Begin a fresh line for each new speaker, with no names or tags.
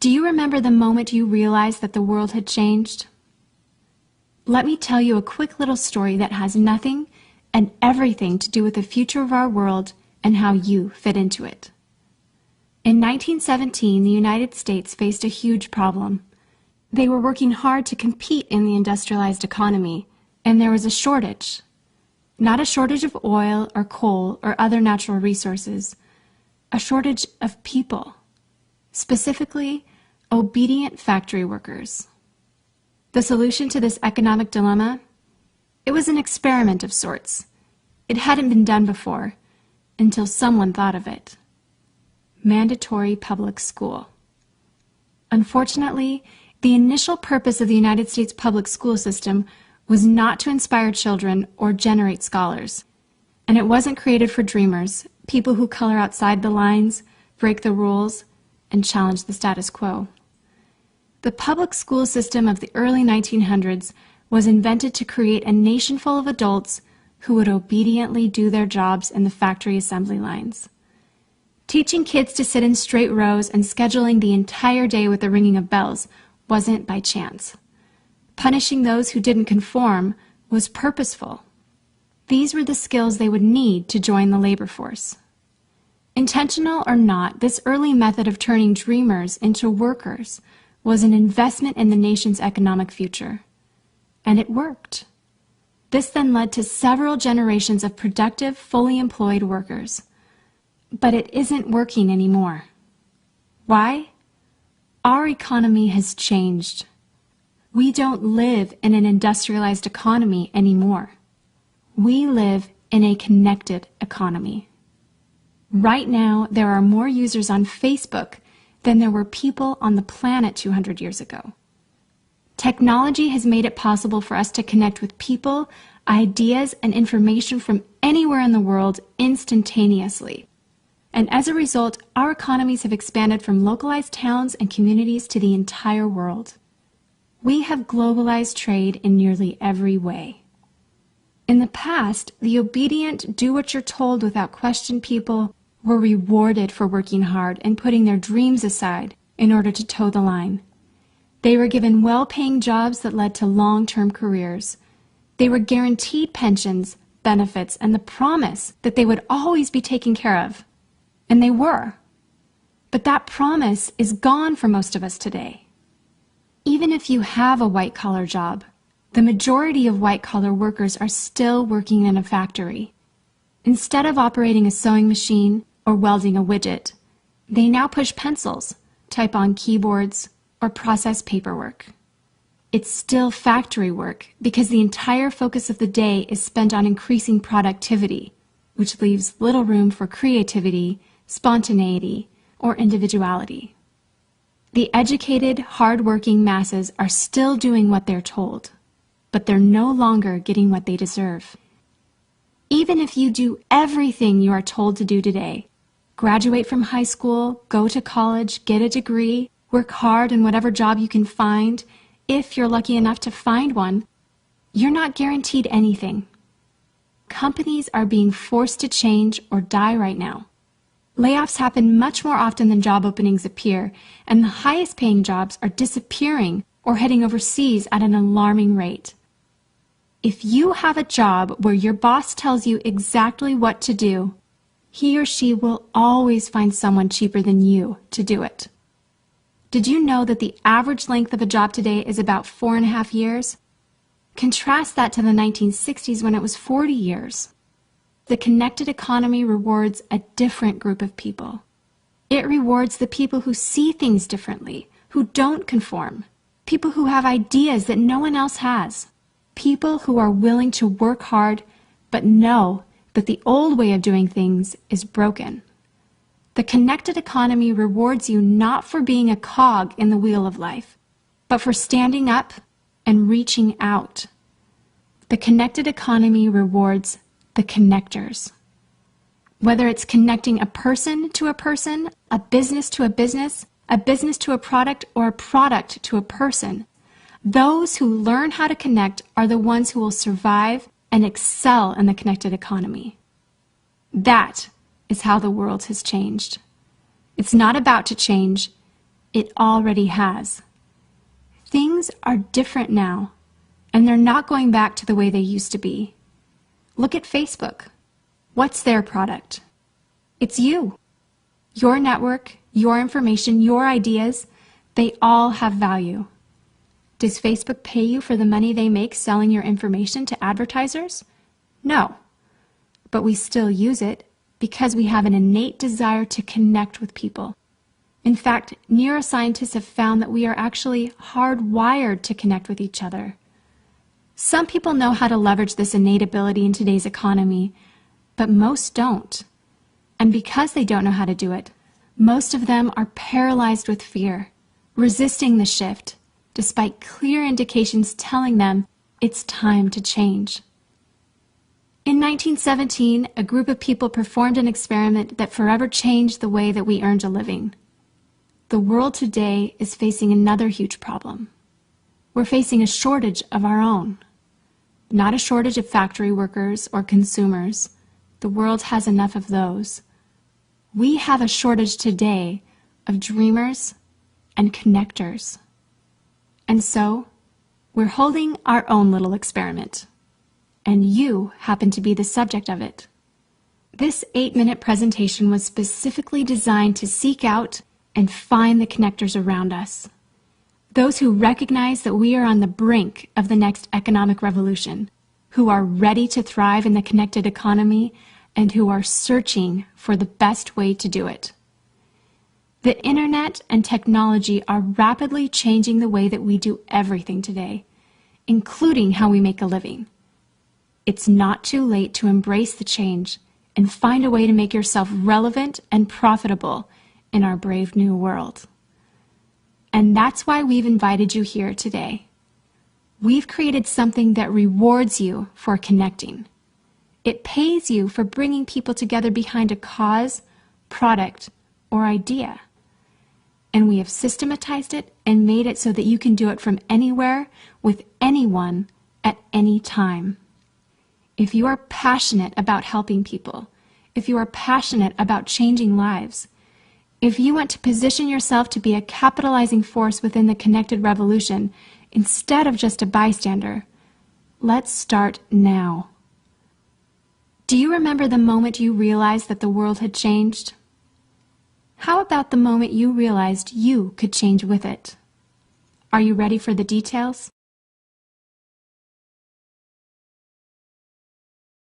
Do you remember the moment you realized that the world had changed? Let me tell you a quick little story that has nothing and everything to do with the future of our world and how you fit into it. In 1917, the United States faced a huge problem. They were working hard to compete in the industrialized economy, and there was a shortage. Not a shortage of oil or coal or other natural resources, a shortage of people, specifically obedient factory workers. The solution to this economic dilemma? It was an experiment of sorts. It hadn't been done before, until someone thought of it. Mandatory public school. Unfortunately, the initial purpose of the United States public school system was not to inspire children or generate scholars. And it wasn't created for dreamers, people who color outside the lines, break the rules, and challenge the status quo. The public school system of the early 1900s was invented to create a nation full of adults who would obediently do their jobs in the factory assembly lines. Teaching kids to sit in straight rows and scheduling the entire day with the ringing of bells wasn't by chance. Punishing those who didn't conform was purposeful. These were the skills they would need to join the labor force. Intentional or not, this early method of turning dreamers into workers was an investment in the nation's economic future. And it worked. This then led to several generations of productive, fully employed workers. But it isn't working anymore. Why? Our economy has changed. We don't live in an industrialized economy anymore. We live in a connected economy. Right now, there are more users on Facebook than there were people on the planet 200 years ago. Technology has made it possible for us to connect with people, ideas, and information from anywhere in the world instantaneously. And as a result, our economies have expanded from localized towns and communities to the entire world. We have globalized trade in nearly every way. In the past, the obedient, do-what-you're-told without question people were rewarded for working hard and putting their dreams aside in order to toe the line. They were given well-paying jobs that led to long-term careers. They were guaranteed pensions, benefits, and the promise that they would always be taken care of. And they were. But that promise is gone for most of us today. Even if you have a white-collar job, the majority of white-collar workers are still working in a factory. Instead of operating a sewing machine or welding a widget, they now push pencils, type on keyboards, or process paperwork. It's still factory work because the entire focus of the day is spent on increasing productivity, which leaves little room for creativity, spontaneity, or individuality. The educated, hard-working masses are still doing what they're told, but they're no longer getting what they deserve. Even if you do everything you are told to do today, graduate from high school, go to college, get a degree, work hard in whatever job you can find, if you're lucky enough to find one, you're not guaranteed anything. Companies are being forced to change or die right now. Layoffs happen much more often than job openings appear, and the highest paying jobs are disappearing or heading overseas at an alarming rate. If you have a job where your boss tells you exactly what to do, he or she will always find someone cheaper than you to do it. Did you know that the average length of a job today is about 4.5 years? Contrast that to the 1960s when it was 40 years. The connected economy rewards a different group of people. It rewards the people who see things differently, who don't conform, people who have ideas that no one else has, people who are willing to work hard but know that the old way of doing things is broken. The connected economy rewards you not for being a cog in the wheel of life, but for standing up and reaching out. The connected economy rewards the connectors. Whether it's connecting a person to a person, a business to a business to a product, or a product to a person, those who learn how to connect are the ones who will survive and excel in the connected economy. That is how the world has changed. It's not about to change, It already has. Things are different now, and they're not going back to the way they used to be. Look at Facebook. What's their product? It's you. Your network, your information, your ideas, they all have value. Does Facebook pay you for the money they make selling your information to advertisers? No. But we still use it because we have an innate desire to connect with people. In fact, neuroscientists have found that we are actually hardwired to connect with each other. Some people know how to leverage this innate ability in today's economy, but most don't. And because they don't know how to do it, most of them are paralyzed with fear, resisting the shift, despite clear indications telling them it's time to change. In 1917, a group of people performed an experiment that forever changed the way that we earned a living. The world today is facing another huge problem. We're facing a shortage of our own. Not a shortage of factory workers or consumers. The world has enough of those. We have a shortage today of dreamers and connectors. And so, we're holding our own little experiment. And you happen to be the subject of it. This 8-minute presentation was specifically designed to seek out and find the connectors around us. Those who recognize that we are on the brink of the next economic revolution, who are ready to thrive in the connected economy, and who are searching for the best way to do it. The internet and technology are rapidly changing the way that we do everything today, including how we make a living. It's not too late to embrace the change and find a way to make yourself relevant and profitable in our brave new world. And that's why we've invited you here today. We've created something that rewards you for connecting. It pays you for bringing people together behind a cause, product, or idea. And we have systematized it and made it so that you can do it from anywhere, with anyone, at any time. If you are passionate about helping people, if you are passionate about changing lives, if you want to position yourself to be a capitalizing force within the connected revolution instead of just a bystander, let's start now. Do you remember the moment you realized that the world had changed? How about the moment you realized you could change with it? Are you ready for the details?